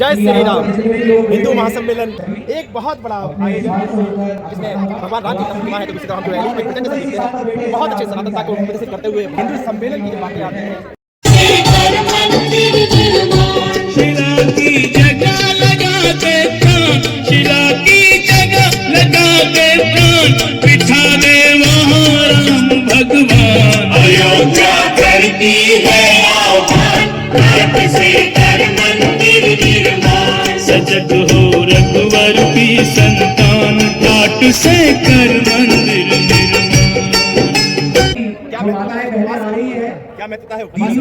जय श्री राम। हिंदू महासम्मेलन एक बहुत बड़ा आयोजन जिसमें भगवान राम की प्रतिमा है, तो किसी हम जो रैली में प्रचंड से दिखते हैं। बहुत अच्छे सनातनता को प्रदर्शित करते हुए हिंदू सम्मेलन की बातें आती हैं। शिला की जगह लगा के प्राण, शिला की जगह लगा के प्राण, बिठा दे वहाँ राम भगवान। अयोध्या करती है आह्वान, हाथ से कर मंदिर निर्माण। सजग हो रघुवर की संतान, हाथ से कर मंदिर निर्माण। क्या महत्वता है उपवास की?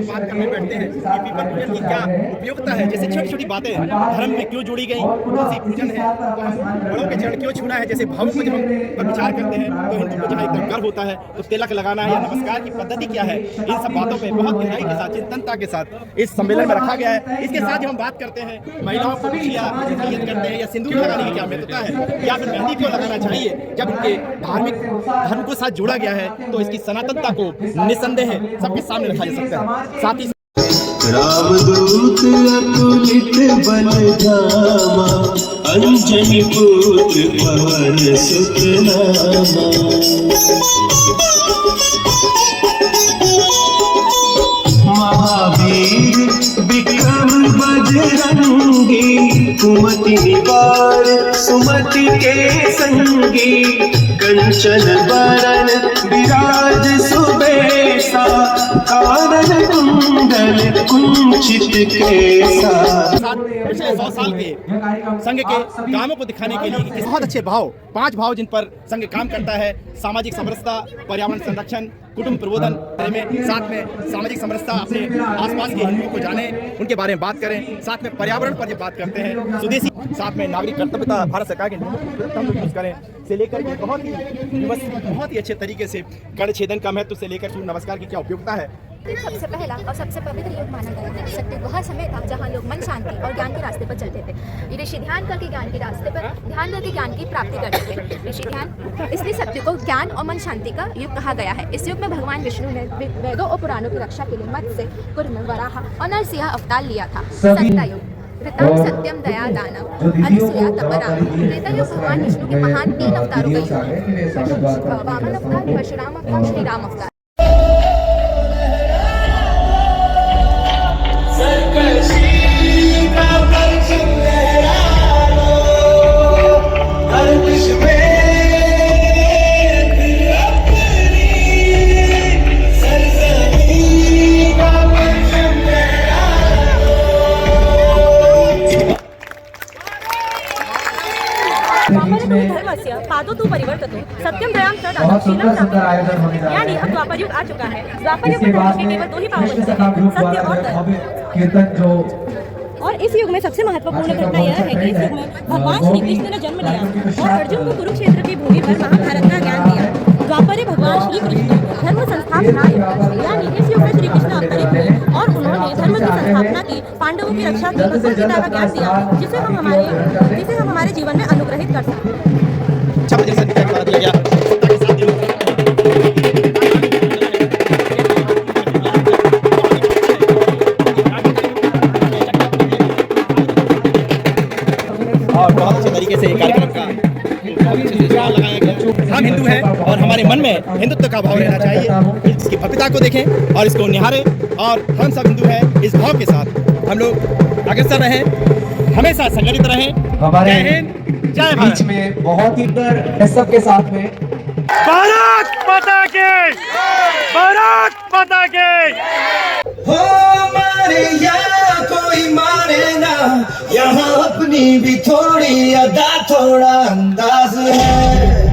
बात करने बैठते हैं कि पीपल पूजन की क्या उपयोगिता है, जैसे छोटी छोटी बातें धर्म में क्यों जोड़ी गई, तुलसी पूजन है तो हम बड़ों के चरण क्यों छूना है, जैसे भावों को जब हम पर विचार करते हैं तो हिंदू को जहाँ एकदम गर्व होता है, तो तिलक लगाना या नमस्कार की पद्धति क्या है, इन सब बातों पे बहुत गहराई के साथ चिंतनता के साथ इस सम्मेलन में रखा गया है। इसके साथ जब हम बात करते हैं महिलाओं को बिछिया करते हैं या सिंदूर लगाने की क्या महत्वता है, या फिर मेहंदी क्यों लगाना चाहिए, जब उनके धार्मिक धर्म को साथ जोड़ा गया है तो इसकी सनातनता को निसंदेह सबके सामने रखा जा सकता है। साथ ही रामदूत अतुलित बल धामा, अंजनी पुत्र पवन सुत नामा। महावीर विक्रम बजरंगी, कुमति निवार सुमति के संगी। कंचन बरन विराज सुबेसा, कानन कुंडल कुंचित केसा। पिछले 100 साल के संघ के कामों को दिखाने के लिए बहुत अच्छे भाव, 5 भाव जिन पर संघ काम करता है: सामाजिक समरसता, पर्यावरण संरक्षण, कुटुंब प्रबोधन में, साथ में सामाजिक समरसता, अपने आसपास के हिंदुओं को जाने, उनके बारे में बात करें, साथ में पर्यावरण पर जब बात करते हैं स्वदेशी, साथ में नागरिक कर्तव्यता, भारत सरकार के नियमों करें से लेकर के बहुत ही अच्छे तरीके से कण छेदन का महत्व से लेकर सूर्य नमस्कार की क्या उपयोगिता है। सबसे पहला और सबसे पवित्र युग माना गया है। सत्य वह समय था जहाँ लोग मन शांति और ज्ञान के रास्ते पर चलते थे। ऋषि ध्यान करके ज्ञान के रास्ते पर ध्यान करके ज्ञान की प्राप्ति करते थे। ऋषि ध्यान, इसलिए सत्य को ज्ञान और मन शांति का युग कहा गया है। इस युग में भगवान विष्णु ने वेदों और पुराणों की रक्षा के लिए मत्स्य, कुर्म, वराह और नरसिंह अवतार लिया था। सत्ता युग, ऋतम सत्यम दया दानव अनुसूया तपराम। त्रेता युग भगवान विष्णु के महान 3 अवतारों का युग है: वामन अवतार, परशुराम अवतार, श्री राम अवतार। पादो तू परिवर्ततो सत्यम दयाम सदा शीलम सदा। यानी अब द्वापर युग आ चुका है। द्वापर युग में केवल 2 ही पावर बचे हैं, सत्य और धर्म। और इस युग में सबसे महत्वपूर्ण घटना यह है कि इस युग में भगवान श्री कृष्ण ने जन्म लिया और अर्जुन को कुरुक्षेत्र की भूमि पर महाभारत का ज्ञान दिया। द्वापर भगवान श्री कृष्ण धर्म संस्थापना, यानी इस युग में श्री कृष्ण अवतरित हुए और उन्होंने धर्म की संस्थापना की, पांडवों की रक्षा की, भगवद गीता का ज्ञान दिया, जिसे हम हमारे जीवन में अनुग्रहित कर सकते हैं। और बहुत अच्छे तरीके से कार्यक्रम का लगाया गया। हम हिंदू हैं और हमारे मन में हिंदुत्व का भाव रहना चाहिए। इसकी भव्यता को देखें और इसको निहारें, और हम सब हिंदू हैं। इस भाव के साथ हम लोग अग्रसर रहें, हमेशा संगठित रहें। हमारे जय बीच में बहुत ही डर सबके साथ में भारत माता के, भारत माता के। हो मारे यहाँ कोई मारे ना, यहाँ अपनी भी थोड़ी अदा थोड़ा अंदाज है।